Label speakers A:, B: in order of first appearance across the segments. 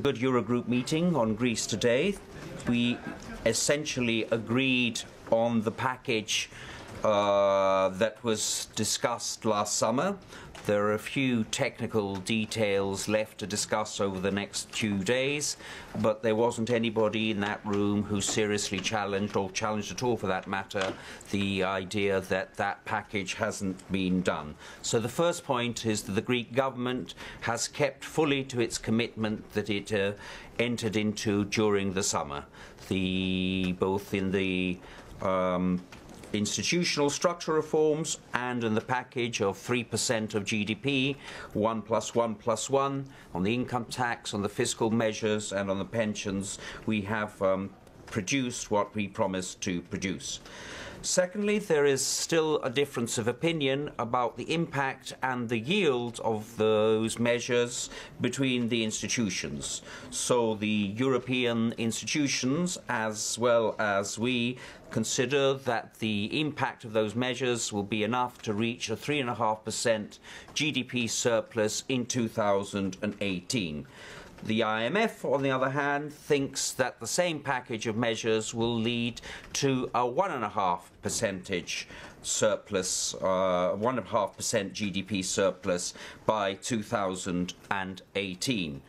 A: Good Eurogroup meeting on Greece today. We essentially agreed on the package that was discussed last summer. There are a few technical details left to discuss over the next few days, but there wasn't anybody in that room who seriously challenged, or challenged at all for that matter, the idea that that package hasn't been done. So the first point is that the Greek government has kept fully to its commitment that it entered into during the summer, both in the institutional structure reforms and in the package of 3% of GDP, 1+1+1, on the income tax, on the fiscal measures and on the pensions. We have produced what we promised to produce. Secondly, there is still a difference of opinion about the impact and the yield of those measures between the institutions. So the European institutions, as well as we, consider that the impact of those measures will be enough to reach a 3.5% GDP surplus in 2018. The IMF, on the other hand, thinks that the same package of measures will lead to a 1.5% surplus, 1.5% GDP surplus by 2018.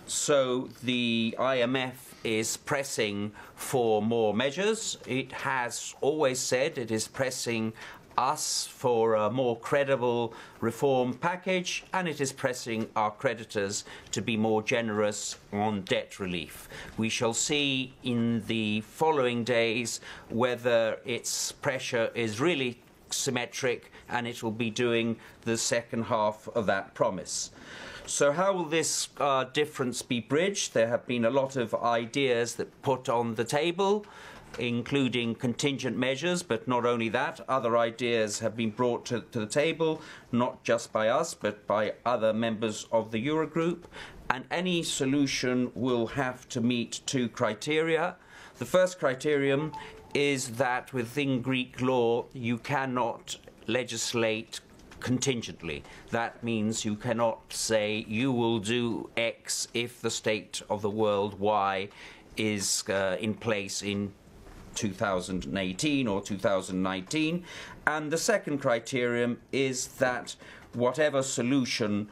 A: So the IMF is pressing for more measures. It has always said it is pressing us for a more credible reform package, and it is pressing our creditors to be more generous on debt relief. We shall see in the following days whether its pressure is really symmetric, and it will be doing the second half of that promise. So how will this difference be bridged? There have been a lot of ideas that put on the table, including contingent measures, but not only that, other ideas have been brought to the table, not just by us, but by other members of the Eurogroup, and any solution will have to meet two criteria. The first criterion is that within Greek law you cannot legislate contingently. That means you cannot say you will do X if the state of the world Y is in place in 2018 or 2019. And the second criterion is that whatever solution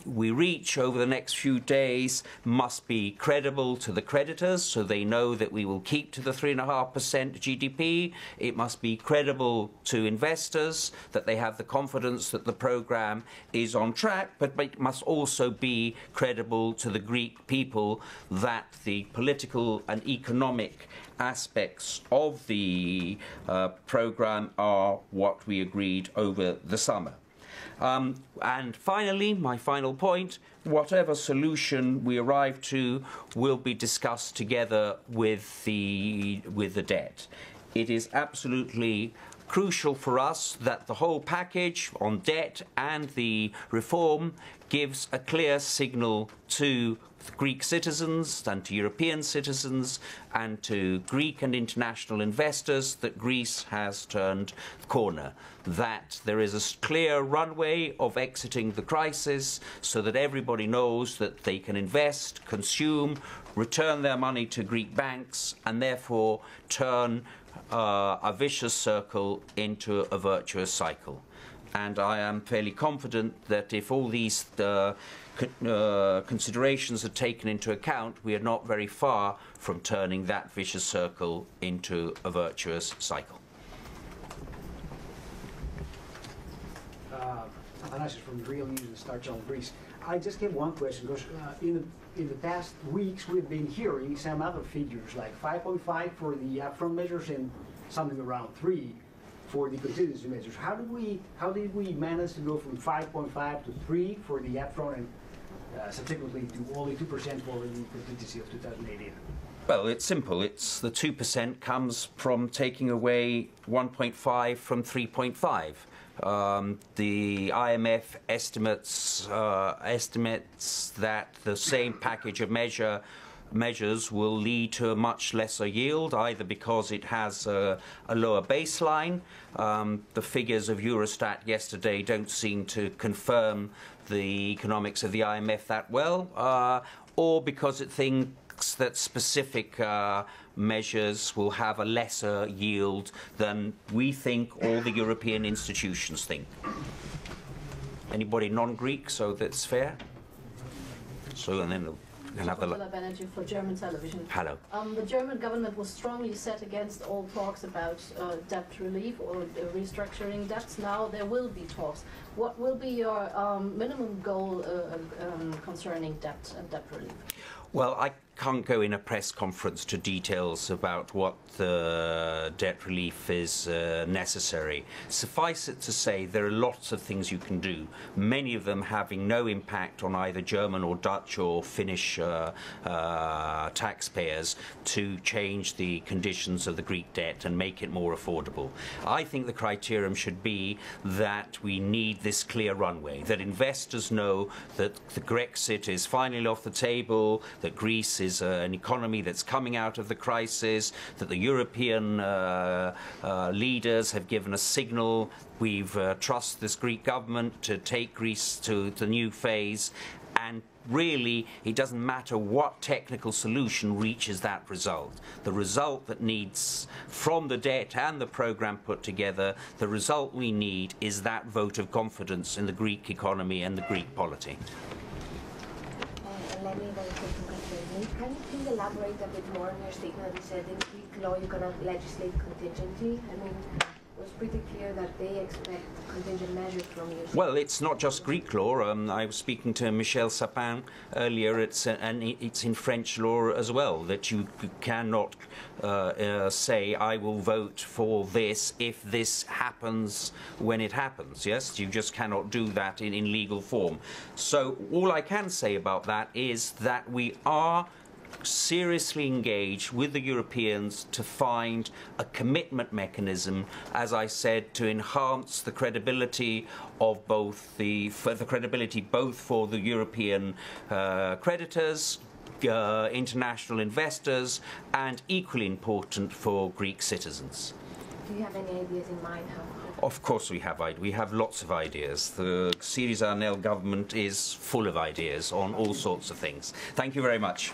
A: we reach over the next few days must be credible to the creditors, so they know that we will keep to the 3.5% GDP. It must be credible to investors, that they have the confidence that the program is on track, but it must also be credible to the Greek people that the political and economic aspects of the program are what we agreed over the summer. And finally, my final point, whatever solution we arrive to will be discussed together with the debt. It is absolutely crucial for us that the whole package on debt and the reform gives a clear signal to Greek citizens and to European citizens and to Greek and international investors that Greece has turned the corner, that there is a clear runway of exiting the crisis so that everybody knows that they can invest, consume, return their money to Greek banks, and therefore turn a vicious circle into a virtuous cycle. And I am fairly confident that if all these considerations are taken into account, we are not very far from turning that vicious circle into a virtuous cycle.
B: Thanasis from Real News and Star Channel Greece. I just have one question, because in the past weeks we've been hearing some other figures, like 5.5 for the upfront measures and something around 3 for the contingency measures. How did we manage to go from 5.5 to 3 for the upfront and subsequently to only 2% for the contingency of 2018?
A: Well, it's simple. It's the 2% comes from taking away 1.5 from 3.5. The IMF estimates that the same package of measure measures will lead to a much lesser yield, either because it has a lower baseline. The figures of Eurostat yesterday don't seem to confirm the economics of the IMF that well, or because it thinks that specific measures will have a lesser yield than we think or the European institutions think. Anybody non-Greek, so that's fair? So, and then we can have the...
C: Banerjee for German television.
A: Hello.
C: The German government was strongly set against all talks about debt relief or restructuring debts. Now there will be talks. What will be your minimum goal concerning debt and debt relief?
A: Well, I can't go in a press conference to details about what the debt relief is necessary. Suffice it to say, there are lots of things you can do, many of them having no impact on either German or Dutch or Finnish taxpayers to change the conditions of the Greek debt and make it more affordable. I think the criterion should be that we need this clear runway, that investors know that the Grexit is finally off the table, that Greece is an economy that's coming out of the crisis, that the European leaders have given a signal. We've trust this Greek government to take Greece to the new phase, and really it doesn't matter what technical solution reaches that result. The result that needs, from the debt and the program put together, the result we need is that vote of confidence in the Greek economy and the Greek polity.
D: Let me very quickly continue. Can you please elaborate a bit more on your statement that you said in Greek law you cannot legislate contingency? I mean, it was pretty clear that they expect contingent measures from you.
A: Well, it's not just Greek law. I was speaking to Michel Sapin earlier. It's in French law as well, that you cannot say, I will vote for this if this happens when it happens. Yes, you just cannot do that in legal form. So all I can say about that is that we are seriously engaged with the Europeans to find a commitment mechanism, as I said, to enhance the credibility of both for the European creditors, international investors, and equally important for Greek citizens.
D: Do you have any ideas in mind?
A: Of course we have ideas. We have lots of ideas. The Syriza NL government is full of ideas on all sorts of things. Thank you very much.